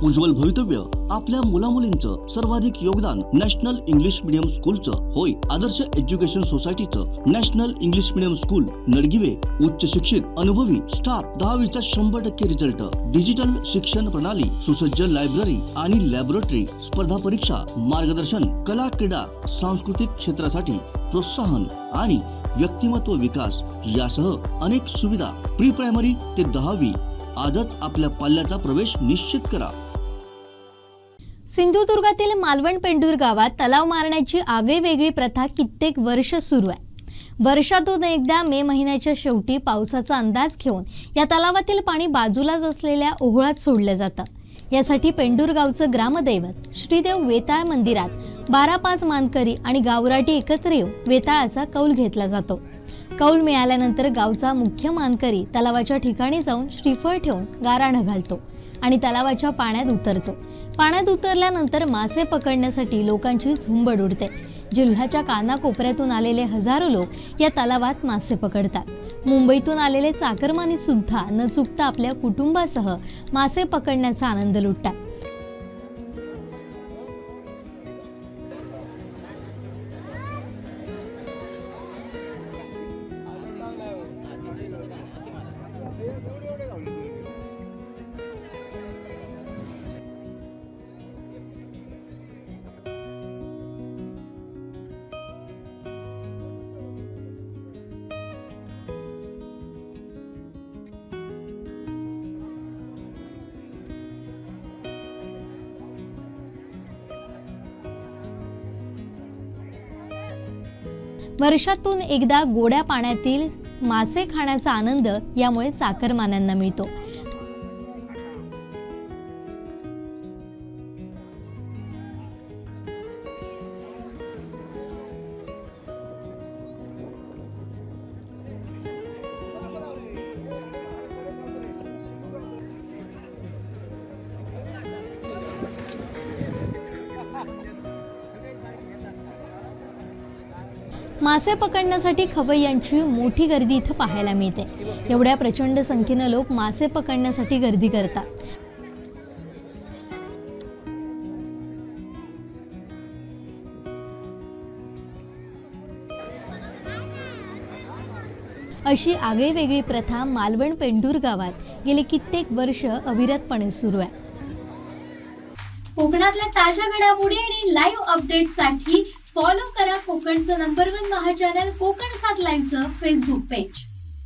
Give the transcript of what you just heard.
उज्ज्वल भवितव्य आपल्या मुलामुलींचं सर्वाधिक योगदान नॅशनल इंग्लिश मीडियम स्कूलचं होय। आदर्श एज्युकेशन सोसायटीचं national English medium school Nadgive उच्च शिक्षित अनुभवी स्टाफ 10वीचा 100% रिझल्ट, डिजिटल शिक्षण प्रणाली, सुसज्ज लायब्ररी आणि लॅबोरेटरी, स्पर्धा परीक्षा मार्गदर्शन, कला क्रीडा सांस्कृतिक क्षेत्रासाठी प्रोत्साहन आणि व्यक्तिमत्व विकास यासह अनेक सुविधा। प्री प्रायमरी ते 10वी आजच आपल्या पाल्याचा प्रवेश निश्चित करा। सिंधुदुर्गातील मालवण पेंडूर गावात तलाव मारण्याची आगळीवेगळी प्रथा कित्येक वर्ष सुरू आहे। वर्षातून एकदा मे महिन्याच्या शेवटी पावसाचा अंदाज घेऊन या तलावातील पाणी बाजूलाच असलेल्या ओहोळात सोडले जातं। यासाठी पेंडूर गावचं ग्रामदैवत श्रीदेव वेताळ मंदिरात 12-5 मानकरी आणि गावराटी एकत्र येऊन वेताळाचा कौल घेतला जातो। कौल मिळाल्यानंतर गावचा मुख्य मानकरी तलावाच्या ठिकाणी जाऊन श्रीफळ ठेवून गाराणं घालतो आणि तलावाच्या पाण्यात उतरतो। पाण्यात उतरल्यानंतर मासे पकडण्यासाठी लोकांची झुंबड उडते। जिल्ह्याच्या कानाकोपऱ्यातून आलेले हजारो लोक या तलावात मासे पकडतात। मुंबईतून आलेले चाकरमानी सुद्धा न चुकता आपल्या कुटुंबासह मासे पकडण्याचा आनंद लुटतात। वर्षातून एकदा गोड्या पाण्यातील मासे खाण्याचा आनंद यामुळे चाकरमान्यांना मिळतो। मासे पकडण्यासाठी खवय्यांची मोठी गर्दी इथं पाहायला मिळते। एवढ्या प्रचंड संख्येने लोक मासे पकडण्यासाठी गर्दी करतात। अशी आगळीवेगळी प्रथा मालवण पेंडूर गावात गेले कित्येक वर्ष अविरतपणे सुरू आहे। कोकणातल्या ताज्या घडामोडी आणि लाईव्ह अपडेट्ससाठी फॉलो करा कोकणचं नंबर 1 महा चॅनल कोकण 7 लाईव्हचं फेसबुक पेज।